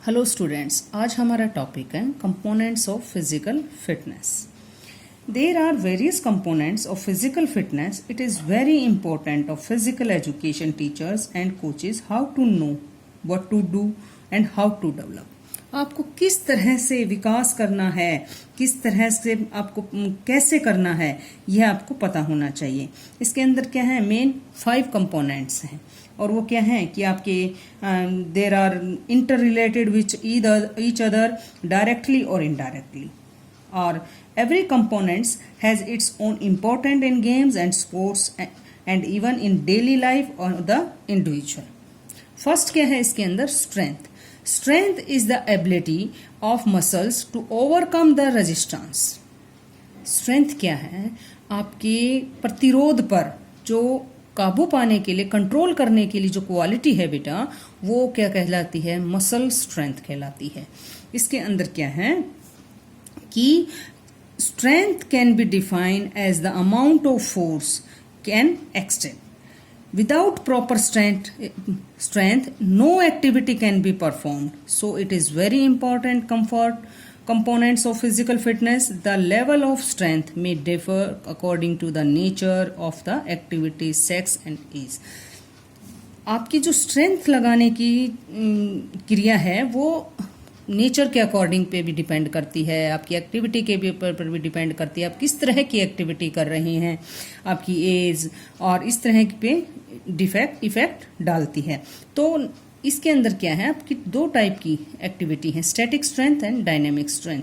Hello students, आज हमारा topic है components of physical fitness. There are various components of physical fitness. It is very important of physical education teachers and coaches how to know what to do and how to develop. आपको किस तरह से विकास करना है, किस तरह से आपको कैसे करना है, यह आपको पता होना चाहिए. इसके अंदर क्या है, मेन 5 कंपोनेंट्स हैं और वो क्या है कि आपके there are interrelated with each other directly और इनडायरेक्टली. और every components has its own important in games and sports and even in daily life of the individual. First क्या है इसके अंदर, strength. Strength is the ability of muscles to overcome the resistance. Strength क्या है, आपके प्रतिरोध पर जो काबू पाने के लिए, कंट्रोल करने के लिए जो क्वालिटी है बेटा, वो क्या कहलाती है, मसल स्ट्रेंथ कहलाती है. इसके अंदर क्या है कि strength can be defined as the amount of force can extend. Without proper strength, no activity can be performed. So it is very important components of physical fitness. The level of strength may differ according to the nature of the activity, sex and age. आपकी जो strength लगाने की क्रिया है वो nature के according पे भी डिपेंड करती है, आपकी एक्टिविटी के पर भी डिपेंड करती है, आप किस तरह की एक्टिविटी कर रहे हैं, आपकी एज और इस तरह पे इफेक्ट डालती है. तो इसके अंदर क्या है, आपकी 2 टाइप की एक्टिविटी है, static strength and dynamic strength.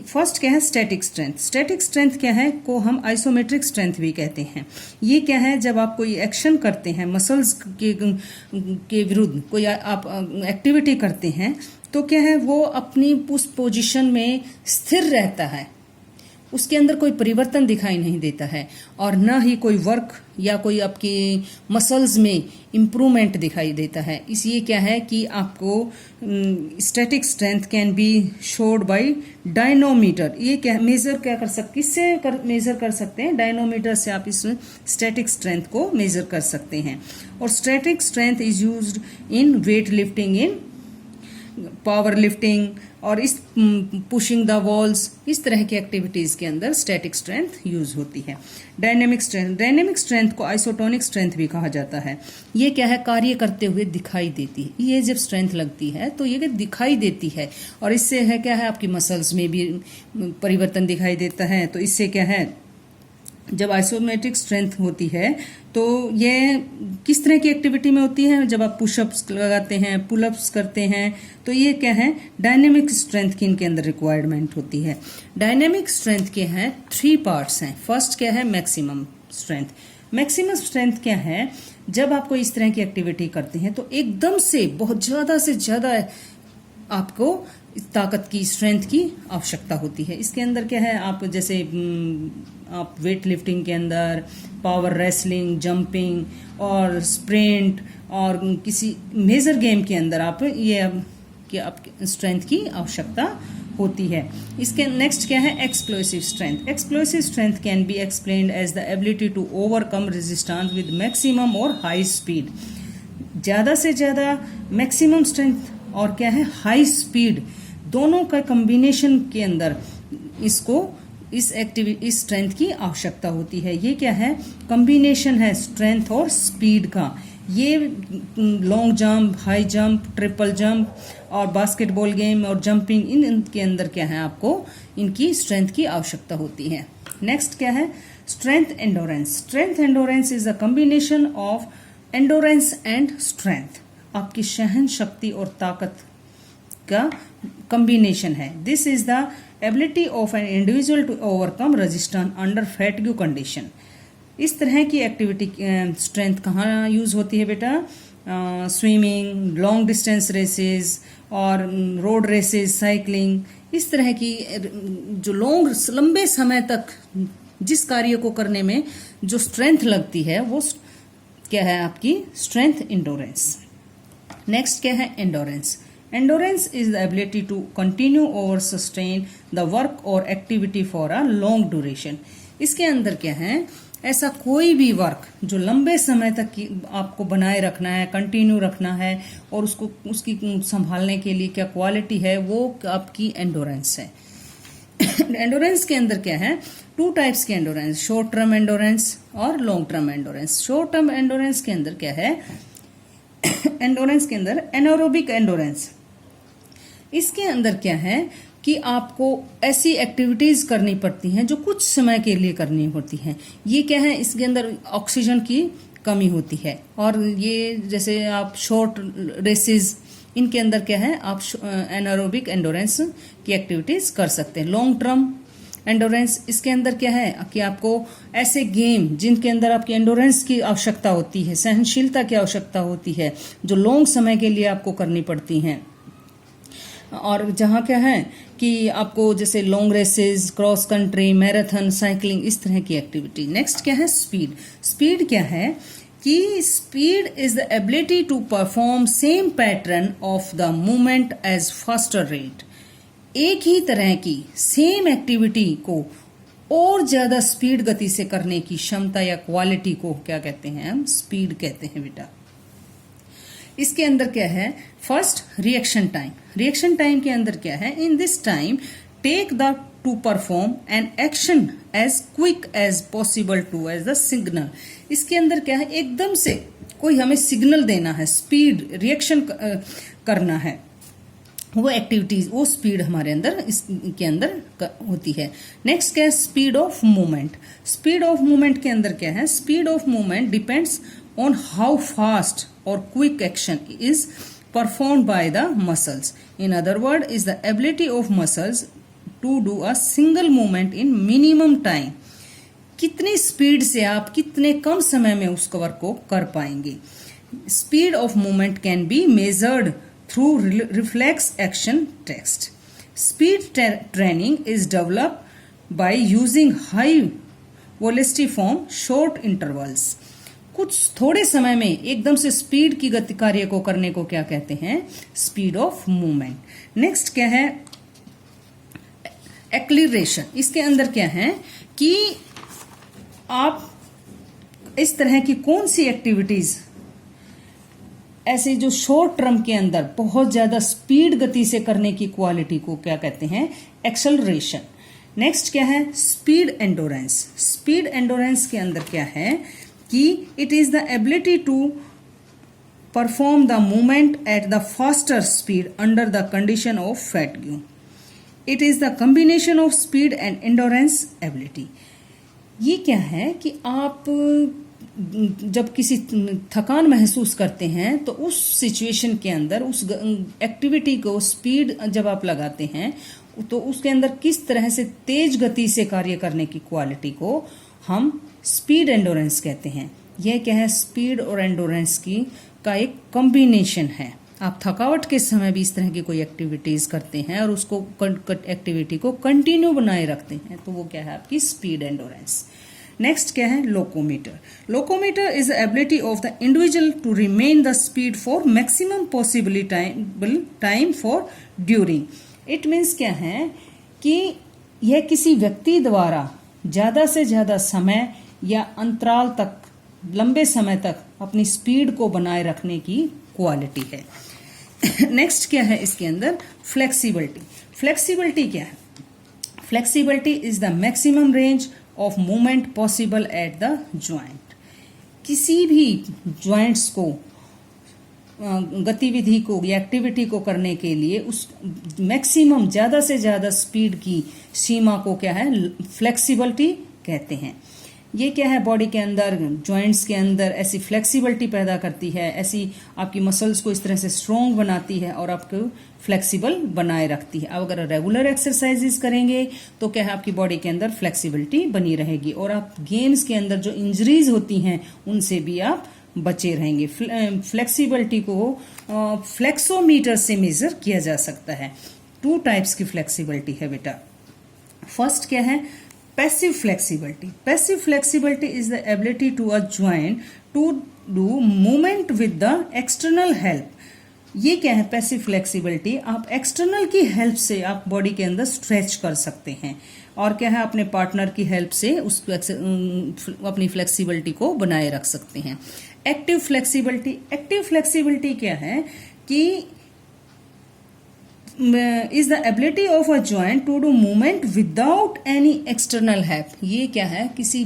First क्या है, स्टैटिक स्ट्रेंथ. स्टैटिक स्ट्रेंथ क्या है, को हम आइसोमेट्रिक स्ट्रेंथ भी कहते हैं. ये क्या है, जब आप कोई एक्शन करते हैं, मसल्स के विरुद्ध कोई आप एक्टिविटी करते हैं तो क्या है, वो अपनी उस पोजीशन में स्थिर रहता है, उसके अंदर कोई परिवर्तन दिखाई नहीं देता है और न ही कोई वर्क या कोई आपकी मसल्स में इम्प्रूवमेंट दिखाई देता है. इसलिए क्या है कि आपको static strength can be showed by dynamometer. ये क्या मेजर क्या कर सकते, किससे मेजर कर सकते हैं, डायनोमीटर से आप इस स्टैटिक स्ट्रेंथ को मेजर कर सकते हैं. और static strength is used in weight lifting, in power lifting और इस पुशिंग द वॉल्स, इस तरह की एक्टिविटीज के अंदर स्टैटिक स्ट्रेंथ यूज होती है. डायनेमिक स्ट्रेंथ को आइसोटोनिक स्ट्रेंथ भी कहा जाता है. ये क्या है, कार्य करते हुए दिखाई देती है. ये जब स्ट्रेंथ लगती है तो ये दिखाई देती है और इससे है क्या है, आपकी मसल्स में भी परिवर्तन दिखाई देता है. तो इससे क्या है, जब आइसोमेट्रिक स्ट्रेंथ होती है तो ये किस तरह की एक्टिविटी में होती है, जब आप पुशअप्स लगाते हैं, पुलअप्स करते हैं, तो ये क्या है, डायनेमिक स्ट्रेंथ की इनके अंदर रिक्वायरमेंट होती है. डायनेमिक स्ट्रेंथ के हैं 3 पार्ट्स हैं. फर्स्ट क्या है, मैक्सिमम स्ट्रेंथ. मैक्सिमम स्ट्रेंथ क्या है, जब आप कोई इस तरह की एक्टिविटी करते हैं तो एकदम से बहुत ज्यादा से ज्यादा आपको ताकत की, स्ट्रेंथ की आवश्यकता होती है. इसके अंदर क्या है, आप जैसे आप वेट लिफ्टिंग के अंदर, पावर रेसलिंग, जंपिंग और स्प्रिंट और किसी मेजर गेम के अंदर आप ये कि आप स्ट्रेंथ की आवश्यकता होती है. इसके नेक्स्ट क्या है, explosive strength. Explosive strength can be explained as the ability to overcome resistance with maximum और हाई स्पीड. ज्यादा से ज्यादा मैक्सिमम स्ट्रेंथ और क्या है, हाई स्पीड, दोनों का कॉम्बिनेशन के अंदर इसको इस स्ट्रेंथ की आवश्यकता होती है. ये क्या है, कॉम्बिनेशन है स्ट्रेंथ और स्पीड का. ये long jump, high jump, triple jump और बास्केटबॉल गेम और जंपिंग, इनके अंदर क्या है, आपको इनकी स्ट्रेंथ की आवश्यकता होती है. नेक्स्ट क्या है, strength endurance. Strength endurance is a combination of endurance and strength. आपकी सहन शक्ति और ताकत का कॉम्बिनेशन है. This is the ability of an individual to overcome resistance under fatigue condition. इस तरह की एक्टिविटी स्ट्रेंथ कहाँ यूज होती है बेटा, स्विमिंग, लॉन्ग डिस्टेंस रेसेस और रोड रेसेस, साइकिलिंग, इस तरह की जो लंबे समय तक जिस कार्य को करने में जो स्ट्रेंथ लगती है वो क्या है, आपकी स्ट्रेंथ एंडोरेंस. नेक्स्ट क्या है, endurance. Endurance is the ability to continue or sustain the work or activity for a long duration. इसके अंदर क्या है, ऐसा कोई भी वर्क जो लंबे समय तक आपको बनाए रखना है, कंटिन्यू रखना है, और उसको उसकी संभालने के लिए क्या क्वालिटी है, वो आपकी एंडोरेंस है। एंडोरेंस के अंदर क्या है, टू टाइप्स के एंडोरेंस, शॉर्ट टर्म एंडोरेंस और long term endurance. Short term endurance के अंदर क्या है, एंडोरेंस के अंदर एनारोबिक एंडोरेंस, इसके अंदर क्या है कि आपको ऐसी एक्टिविटीज करनी पड़ती हैं जो कुछ समय के लिए करनी होती हैं। ये क्या है, इसके अंदर ऑक्सीजन की कमी होती है, और ये जैसे आप शॉर्ट रेसेस, इनके अंदर क्या है, आप एनारोबिक एंडोरेंस की एक्टिविटीज कर सकते हैं। लॉन्ग टर्म एंडोरेंस, इसके अंदर क्या है कि आपको ऐसे गेम जिनके अंदर आपकी एंडोरेंस की आवश्यकता होती है, सहनशीलता की आवश्यकता होती है, जो लॉन्ग समय के लिए आपको करनी पड़ती हैं, और जहाँ क्या है कि आपको जैसे long races, cross country, marathon, cycling, इस तरह की एक्टिविटी। नेक्स्ट क्या है, स्पीड। स्पीड क्या है कि speed is the ability to perform same pattern of the movement as faster rate. एक ही तरह की सेम एक्टिविटी को और ज्यादा स्पीड गति से करने की क्षमता या क्वालिटी को क्या कहते हैं, हम स्पीड कहते हैं बेटा। इसके अंदर क्या है, first reaction time. Reaction time के अंदर क्या है, in this time take the to perform an action as quick as possible to as the signal. इसके अंदर क्या है, एकदम से कोई हमें सिग्नल देना है, स्पीड रिएक्शन करना है, वो एक्टिविटीज, वो स्पीड हमारे अंदर इसके अंदर होती है। नेक्स्ट क्या है, speed of movement. Speed of movement के अंदर क्या है, speed of movement depends on how fast or quick action is performed by the muscles. In other words, is the ability of muscles to do a single movement in minimum time. कितनी speed से आप कितने कम समय में उस work को कर पाएंगे। Speed of movement can be measured through reflex action test. Speed training is developed by using high velocity form short intervals. कुछ थोड़े समय में एकदम से स्पीड की गति कार्य को करने को क्या कहते हैं, स्पीड ऑफ मूवमेंट। नेक्स्ट क्या है, एक्सीलरेशन। इसके अंदर क्या है कि आप इस तरह की कौन सी एक्टिविटीज ऐसे जो शॉर्ट टर्म के अंदर बहुत ज्यादा स्पीड गति से करने की क्वालिटी को क्या कहते हैं, एक्सेलरेशन। नेक्स्ट क्या है, स्पीड एंडोरेंस। स्पीड एंडोरेंस के अंदर क्या है कि it is the ability to perform the movement at the faster speed under the condition of fatigue. It is the combination of speed and endurance ability. ये क्या है कि आप जब किसी थकान महसूस करते हैं तो उस सिचुएशन के अंदर उस एक्टिविटी को स्पीड जब आप लगाते हैं तो उसके अंदर किस तरह से तेज गति से कार्य करने की क्वालिटी को हम स्पीड एंडोरेंस कहते हैं। यह क्या है, स्पीड और एंडोरेंस की का एक कॉम्बिनेशन है। आप थकावट के समय भी इस तरह की कोई एक्टिविटीज करते हैं और उसको एक्टिविटी को कंटिन्यू बनाए रखते हैं, तो वो क्या है, आपकी स्पीड एंडोरेंस। नेक्स्ट क्या है, locomotor. Locomotor is the ability of the individual to remain the speed for maximum possible time for during. It means क्या है कि यह किसी व्यक्ति द्वारा ज्यादा से ज्यादा समय या अंतराल तक, लंबे समय तक अपनी स्पीड को बनाए रखने की क्वालिटी है। नेक्स्ट क्या है इसके अंदर, फ्लेक्सिबिलिटी। फ्लेक्सिबिलिटी क्या है, flexibility is the maximum range of movement possible at the joint. किसी भी ज्वाइंट्स को गतिविधि को या एक्टिविटी को करने के लिए उस मैक्सिमम ज्यादा से ज्यादा स्पीड की सीमा को क्या है, फ्लेक्सिबिलिटी कहते हैं। ये क्या है, बॉडी के अंदर, जॉइंट्स के अंदर ऐसी फ्लेक्सिबिलिटी पैदा करती है, ऐसी आपकी मसल्स को इस तरह से स्ट्रोंग बनाती है और आपको फ्लेक्सिबल बनाए रखती है। अब अगर रेगुलर एक्सरसाइजेस करेंगे तो क्या है, आपकी बॉडी के अंदर फ्लेक्सिबिलिटी बनी रहेगी और आप गेम्स के अंदर जो इंजरीज होती हैं उनसे भी आप बचे रहेंगे। फ्लेक्सिबिलिटी को फ्लेक्सोमीटर से मेजर किया जा सकता है। टू टाइप्स की फ्लेक्सिबिलिटी है बेटा। फर्स्ट क्या है, passive flexibility. Passive flexibility is the ability to a joint to do movement with the external help ये क्या है, पैसिव फ्लेक्सिबिलिटी, आप एक्सटर्नल की हेल्प से आप बॉडी के अंदर स्ट्रेच कर सकते हैं, और क्या है, अपने पार्टनर की हेल्प से उस अपनी फ्लेक्सिबिलिटी को बनाए रख सकते हैं। एक्टिव फ्लेक्सिबिलिटी, एक्टिव फ्लेक्सिबिलिटी क्या है कि is the ability of a joint to do movement without any external help। ये क्या है, किसी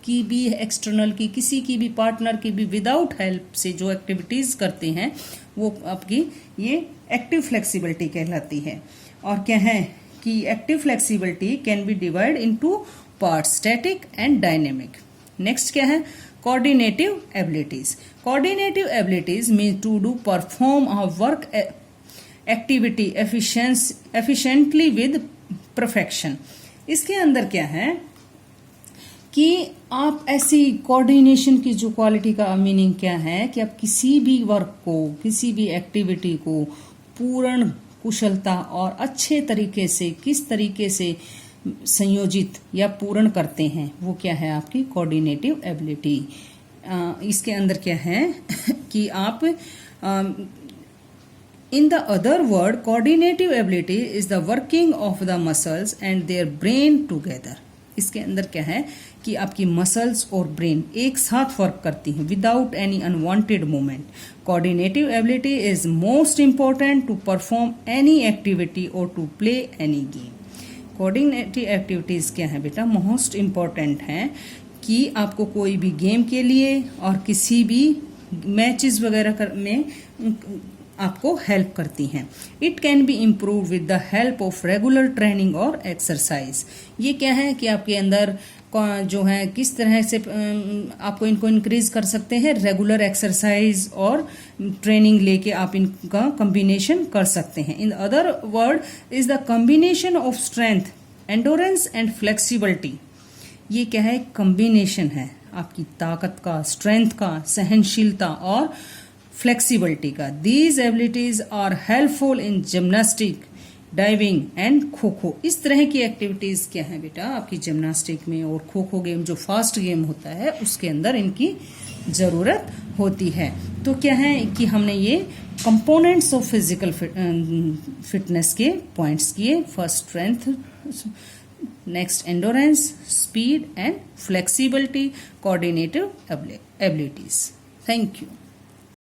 की भी एक्सटर्नल की, किसी की भी पार्टनर की भी विदाउट हेल्प से जो एक्टिविटीज करते हैं वो आपकी ये एक्टिव फ्लेक्सिबिलिटी कहलाती है। और क्या है कि active flexibility can be divide into parts, static and dynamic. Next क्या है, coordinative abilities. Coordinative abilities mean to do perform a work activity efficiently with perfection. इसके अंदर क्या है कि आप ऐसी कोऑर्डिनेशन की जो क्वालिटी का मीनिंग क्या है कि आप किसी भी वर्क को, किसी भी एक्टिविटी को पूर्ण कुशलता और अच्छे तरीके से किस तरीके से संयोजित या पूर्ण करते हैं, वो क्या है आपकी कोऑर्डिनेटिव एबिलिटी। इसके अंदर क्या है कि आप in the other word, coordinative ability is the working of the muscles and their brain together। इसके अंदर क्या है कि आपकी मसल्स और ब्रेन एक साथ वर्क करती हैं without any unwanted movement. Coordinative ability is most important to perform any activity और to play any game. Coordinative activities क्या है बेटा, मोस्ट इंपॉर्टेंट है कि आपको कोई भी गेम के लिए और किसी भी मैचेस वगैरह में आपको हेल्प करती हैं। It can be improve with the help of regular training और एक्सरसाइज। ये क्या है कि आपके अंदर जो है किस तरह से आपको इनको इंक्रीज कर सकते हैं, रेगुलर एक्सरसाइज और ट्रेनिंग लेके आप इनका कम्बिनेशन कर सकते हैं। In other word is the combination of strength, endurance and flexibility. ये क्या है, कम्बिनेशन है आपकी ताकत का, स्ट्रेंथ का, सहनशीलता और फ्लेक्सिबिलिटी का। These abilities are helpful in gymnastic, diving and kho kho. इस तरह की एक्टिविटीज क्या है बेटा आपकी जिम्नास्टिक में और खो खो गेम जो फास्ट गेम होता है उसके अंदर इनकी जरूरत होती है। तो क्या है कि हमने ये कंपोनेंट्स ऑफ फिजिकल फिटनेस के पॉइंट्स किए। First strength, next endurance, speed and flexibility, coordinative abilities. Thank you.